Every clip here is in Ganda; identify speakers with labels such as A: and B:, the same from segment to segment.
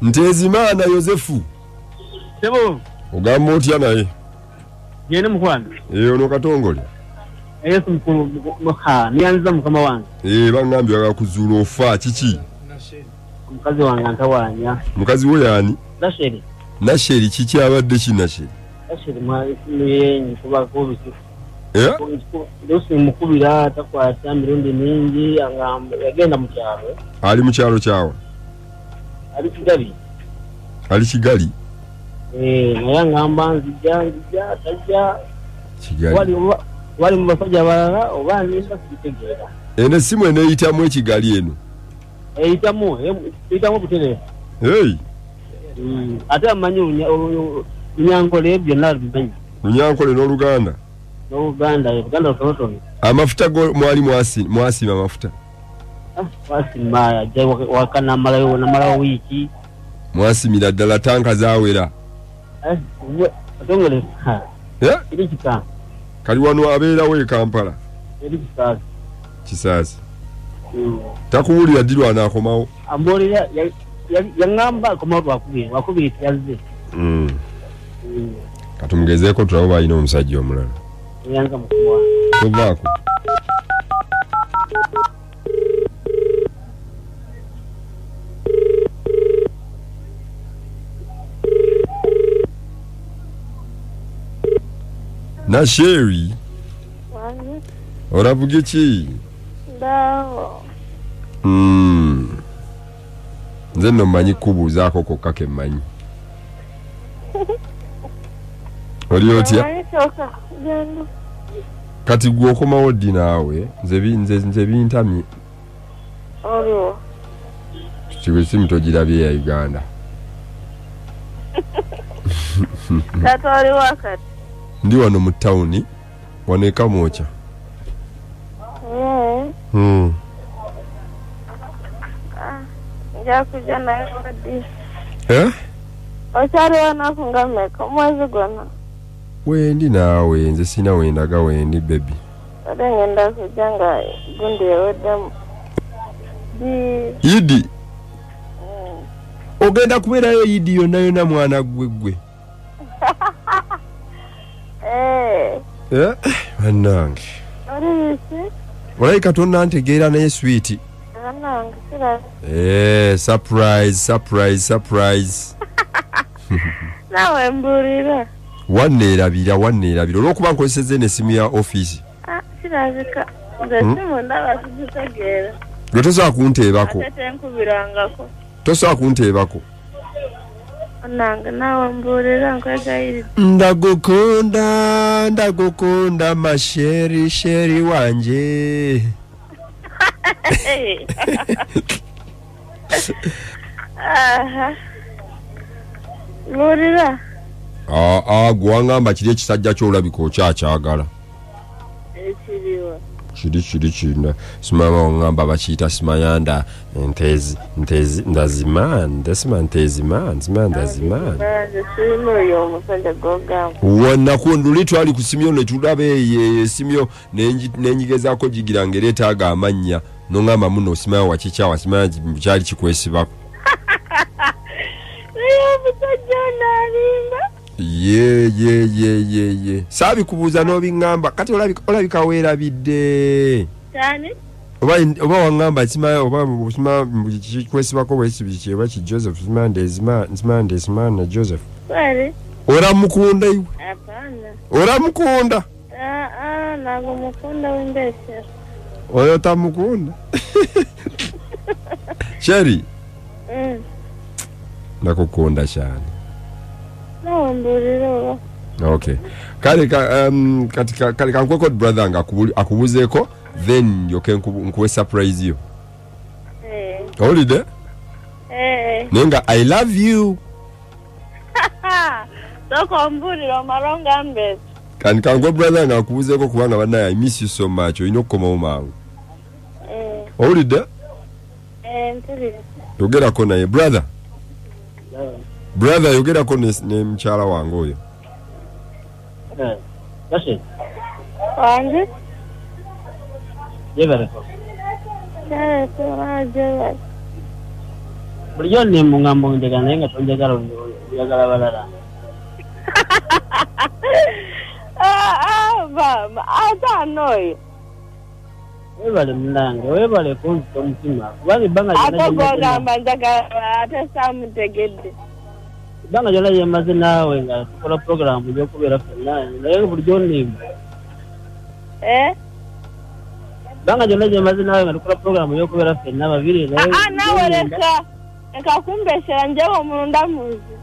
A: Ntezimana Yosefu.
B: Sebo.
A: Ogamba otya naye?
B: Yene mukwana.
A: Ono Katongole.
B: Yesu mukha nianza mukama wange.
A: Bangambye akakuzuula ofa kiki?
B: Mukazi wange antawanya.
A: Mukazi we yani?
B: Nasheri.
A: Nasheri kiki abadde kinasheri?
B: Nasheri mwenyi kuba kubisi. Ndosi mukubira takwata mirundi mingi yagenda mu kyalo.
A: Ali mu kyalo kyawa?
B: Ali Kigali.
A: Ali Kigali?
B: Naye ngamba nzija tajja.
A: Kigali.
B: Wali mu basajja abalala oba ninda kitegeera.
A: Ene simu eneyitamu ekigali eno?
B: Eyitamu Butere. Ate amanyi Lunyankole byonna bimanyi.
A: Lunyankole n'Oluganda?
B: N'Oluganda lutonotono.
A: Amafuta go mwali mwasima amafuta?
B: Wasima ajja wakana malayo wiiki.
A: Mwasimira ddala tanka zaawera?
B: Katongole. Eri kika.
A: Kali wano abeerawo e Kampala?
B: Eri Kisaasi.
A: Kisaasi. Takuwulira ddi lw'anaakomawo?
B: Ambolera yangamba akomawo lwakubiri yazze.
A: Katumugezeeko tulabo balina omusajja omulala.
B: Yanga mukuwa.
A: Tovaako. Nasheri. Oravuga ki?
C: Ndawo.
A: Nze nno mmanyi kubuuzaako kokka ke mmanyi. Oli otya? Kati gwe okomawo ddi naawe? Nze bintamye.
C: Oliwo.
A: Kiwe simu togirabye ya Uganda.
C: Kati oli wakati?
A: Ndi wano mu tawuni, wano e Kamwokya.
C: Nja kuja naye kodi. Okyali wanaku nga mmeka omwezi gwonna?
A: Wendi naawe, nze sina wendaga wendi baby.
C: Ate ngenda kujja nga gundi eweddemu.
A: Yidi? Ogenda kubeerayo Yidi yonna mwana gwe. Bannange.
C: Oli bisi?
A: Olayi Katonda ntegeera naye sweet.
C: Bannange sirazi.
A: Surprise.
C: Nawe mbuulira.
A: Wanneerabira olw'okuba nkozesezza n'essimu ya office.
C: Kirazika nze simu ndaba sizitegeera.
A: Gwe tosobola kunteebako.
C: Ate tenkubirangako.
A: Tosobola kunteebako.
C: Nange nawe mbuulira nkwegayirira.
A: Ndagukunda masheri wanje.
C: Mbuulira.
A: Gwe wangamba kiri ekisajja ky'olabika okyakyagala.
C: Ekiriwa.
A: Kiri kirina. Simama wangamba bakiyita simayanda ndazimanda.
C: Sirina oyo omusajja gw'ogamba.
A: Wannakunduli twali ku simyo ne tulaba eyo simyo n'enyigezaako gigira ng'ereetaaga amannya n'ongamba muno osimanya wakikyawa simanya kyali kikwesibako.
C: Omusajja onaalinga.
A: Ye. Saabikubuuza n'obiŋŋamba kati olabika weerabidde.
C: Kyani?
A: Oba wangamba simanya oba kikwesibako bwesibiki oba ki Joseph Simanda Joseph.
C: Kweli?
A: Oramukunda iwe?
C: Hapana.
A: Oramukunda?
C: Nago mukunda w'embesya.
A: Oyo tamukunda? Sheri? Nakukunda cyane.
C: Nawe mbuulira oba.
A: Okay. Kale kankweko brother nga akubuzeeko then yoke nkuwe surprise yo. Olide? Nenga I love you.
C: Soko mbulira omalonga mbezi.
A: Kankwe brother nga akubuzeeko kubanga banaye I miss you so much. Oyina okukomawo mangu. Olide?
C: Mpulira.
A: Yogerako naye brother. Brother yogerako ne mkyala wange oyo.
B: Kasi.
C: Wange?
B: Yevereko.
C: Yevereko.
B: bulijjo nimugamba njagala naye nga tonjagala oyagala balala.
C: Ate anoyo.
B: Webale munange, webale kunzita omutima. Kubanga ebbanga
C: ate gogamba njagala ate saamutegedde.
B: Ebbanga lyonna lyemaze naawe nga tukola puroguramu gy'okubeera ffenna naye bulijjo nimba. Ebbanga lyonna lyemaze naawe nga tukola puroguramu gy'okubeera ffenna babiri naye.
C: Naawe leka kumbesera njewe omulunda muzi.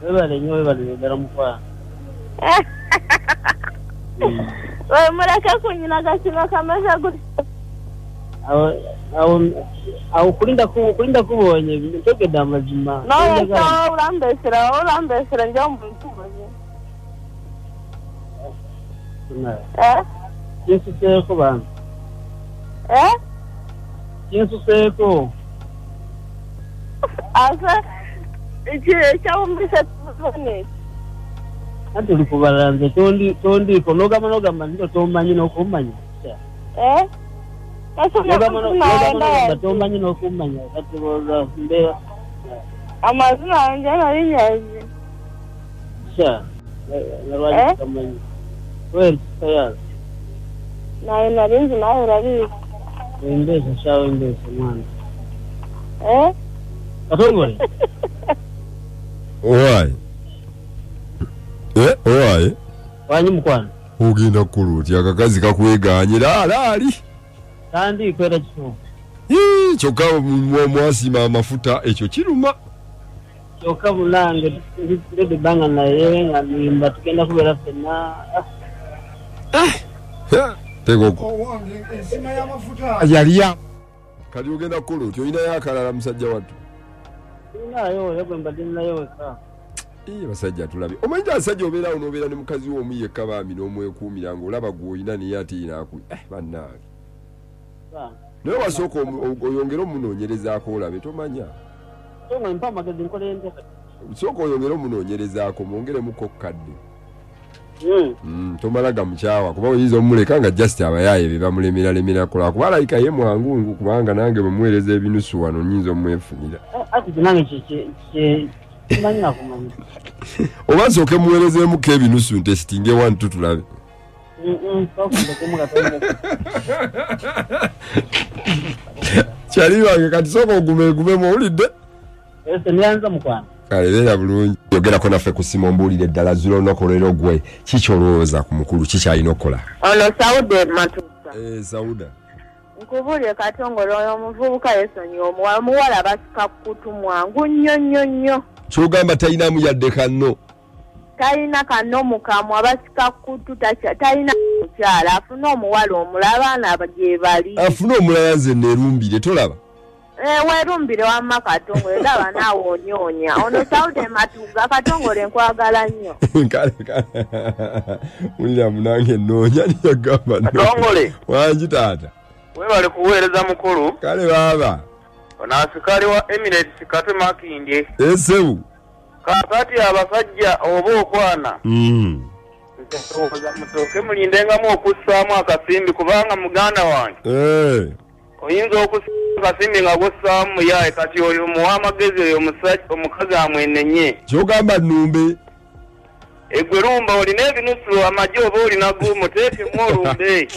B: Webale nnyo webale ddala mukwano.
C: Mureke kunyina gasima kameze gutya.
B: Awo kulinda kubonye ntegedde amazima.
C: Nawe sawa ulambesera njewe omuntu muzi.
B: Kinsuseeko bana. Kinsuseeko.
C: Asa ekyawumbisa tubone.
B: Ati uli kubalala nze tondiko nogamba nzito tomanyi n'okummanya. Nogamba tomanyi n'okummanya kati boza mbeera.
C: Amazina yange nali nyazi.
B: Nalwaki tamanyi. Weri kitayazi.
C: Naye nali nzi nawe urabizi.
B: Wembeesa sha wembeesa mwana. Katongole.
A: Owaaye. Owaaye.
B: Wanyi mukwano.
A: Ogenda kukulo akakazi kakweganye laali.
B: Kandi kwera kifo.
A: Kyokka mwasima amafuta ekyo kiruma.
B: Kyokka munange ndidde banga naye nga nimba tugenda kubeera ffenna.
A: Tegoko.
D: Owange ensima y'amafuta.
A: Yali ya. Kali ogenda kukulo oyinayo akalala musajja wattu.
B: Nayo yagwe mbadde nayo weka.
A: Basajja tulabe. Omanyi asajja obeera onobeera ne mukazi wo omuye kabami n'omwekuumira ng'olaba gw'olina naye ate inaaku. Bannange. Naye wasooka oyongere omunoonyerezaako olabe tomanya.
B: Tonga mpa amagezi nkole ntya.
A: Sooka oyongere omunoonyerezaako mwongeremuko kadde. Tomalaga mukyawa kuba oyinza omuleka nga just abayaaye be bamulemera kola kuba alayika ye mwangu kubanga nange bwe muweereza ebinusu wano nyinza omwefunira.
B: Ati nange kimanyi nakumanya.
A: Oba nsooke muweerezeemuko ebinusu ntesitinge wantu tulabe. Kyali wange kati sooka ogumegumemu owulidde?
B: Nyanza mukwano.
A: Kale beera bulungi. Yogerako naffe ku simu ombuulire eddala zula olunaku olwero gwe kiki olowooza ku mukulu kikyalina okukola?
C: Ono Sauda Matuusa.
A: Sauda.
C: Nkubulye Katongole oyo omuvubuka yesonyi omuwala basika kutu mwangu nnyo.
A: Kyogamba talinamu yadde kanno.
C: Talina kanno mukamu abasika kutu talina mukyala afuna omuwala omulaba abaana gye bali.
A: Afuna omulala nze neerumbire tolaba?
C: Weerumbire wamma Katongole ndaba naawe onyoonya. Ono Sauda Matuusa Katongole nkwagala nnyo.
A: Kale. Mulira munange nnoonya niyagamba
E: Katongole.
A: Wangi taata.
E: Webale kuweereza mukulu.
A: Kale baaba.
E: Ono asikali wa Emirates Kate Makindye.
A: Esebu.
E: Kakati abasajja oba okwana. Mutooke mulindengamu okussaamu akasimbi kubanga muganda wange. Oyinza okussa akasimbi nga gussaamu muyaye kati oyo muwa amagezi oyo omukazi amwenenye.
A: Kyogamba nnumbe.
E: Egwe lumba olina ebinusu amagye oba olina gumu teekemu olumbe.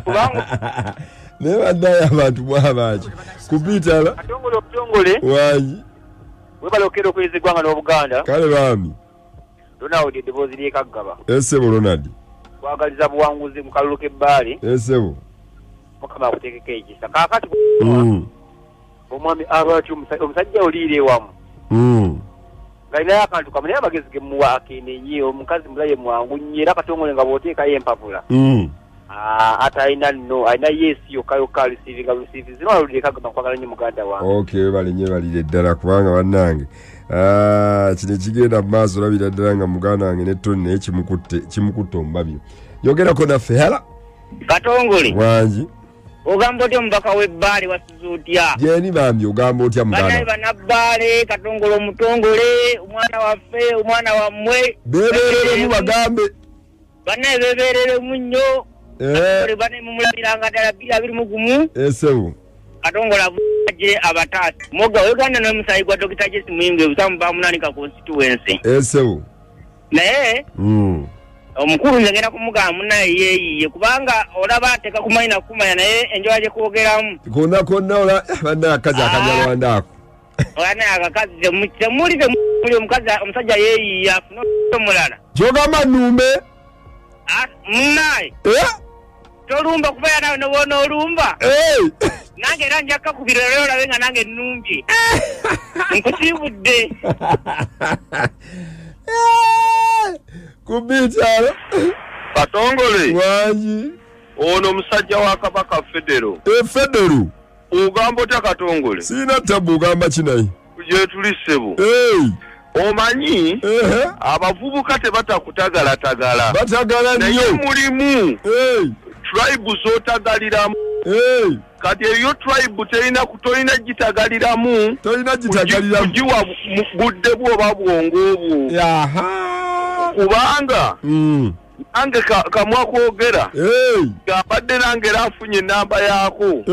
E: Kubanga
A: naye baddayo abantu mwabaki kupita
E: Katongole
A: wangi
E: webale okera okuyeza eggwanga n'Obuganda.
A: Kale baami
E: Ronald eddoboozi ly'ekaggaba.
A: Esebo Ronald
E: twagaliza buwanguzi mu kalulu k'ebbaali.
A: Esebo
E: Mukama akuteekeko ekisa kaakati omwami abaati omusajja oliire ewamu ng'alinayo akantu kamu naye amagezi ge muwa akenenye omukazi mulaye mwangu nnyo era Katongole nga bw'oteekayo empapula ate alina nno alina yeesi yokka receivinga zino alulire kagamba nkwagala nnyo muganda wange.
A: Okay balinye balire ddala kubanga bannange kino kigenda mu maaso olabira ddala nga muganda wange ne Tony naye kimukutte omubabiro. Yogerako naffe hala
E: Katongole
A: wangi
E: ogamba otya omubaka w'ebbaale wasize otya?
A: Jeni bambi ogamba otya muganda?
E: Banaye bannabbaale Katongole omutongole omwana waffe omwana wammwe
A: beebereremu bagambe
E: banaye beebereremu nnyo. Bane mumulabiranga ddala 21
A: Esebu
E: Katongole
F: baje abatatu moga Uganda no musayi gwa Dr. Jesse Mwinge usamba munanika constituency
A: esewo
F: naye omukulu ngenda kumuga munaye yeyiye kubanga olaba ateka kumaina kumanya naye enjoaje kwogeramu
A: konna ola banda akaza akanyalwandako
F: wana akakazi muri omukazi omusajja yeyiye afuno mulala
A: jogama nume
F: munaye tolumba kubaya nawe nobona olumba nange era njaka kubira leo lawe nga nange nnungi nkusibudde
A: kubitalo
G: Katongole
A: wanji
G: ono musajja wa Kabaka Federo
A: Federo
G: ugamba otya Katongole
A: sina tabu ugamba kinayi
G: je tulisebo omanyi abavubuka tebatakutagala
A: batagala nnyo
G: mulimu tribe zotagaliramu kati eyo tribe tolina gitagaliramu kugiwa budde bwoba bwongo obwo kubanga nange kamwa kwogera gabadde nange era afunye enamba yaako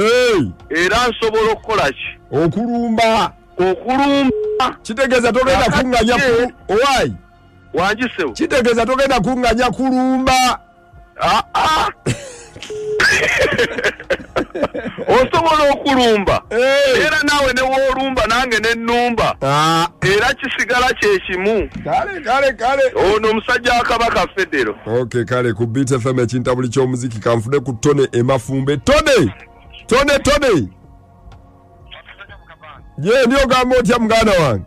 G: era nsobola okukola ki
A: okulumba kitegeeza togenda kunganya owaayi
G: wangisewo
A: kitegeeza togenda kunganya kulumba
G: osobola okulumba era naawe newoolumba nange nennumba era kisigala kyekimu
A: kale
G: ono omusajja wa Kabaka Federo
A: kale ku Beat FM ekintabuli ky'omuziki kanfune ku tone emafumbe tone ye ndiyo gamba otya muganda wange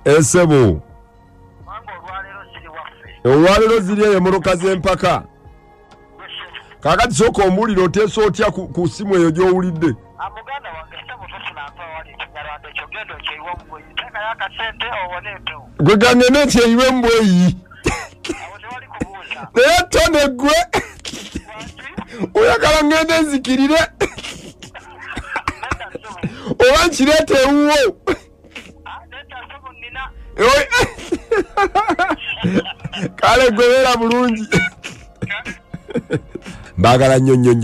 A: esebo olwalero ziri eyo emmotoka z'empaka kakati sooka ombulira oteesa otya ku simu eyo gy'owulidde gwe gangene ekyeyiwe mbweyi naye tone gwe oyagala ngende nzikirire oba nkireeta ewuwo kale gwebeera bulungi mbagala nnyo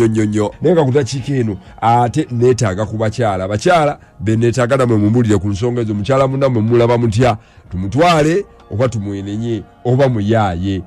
A: naye nga kutakiika eno ate neetaaga ku bakyala beneetaaga namwe mumulire ku nsonga ezo mukyala munnamwe mulaba mutya tumutwale oba tumwenenye oba muyaaye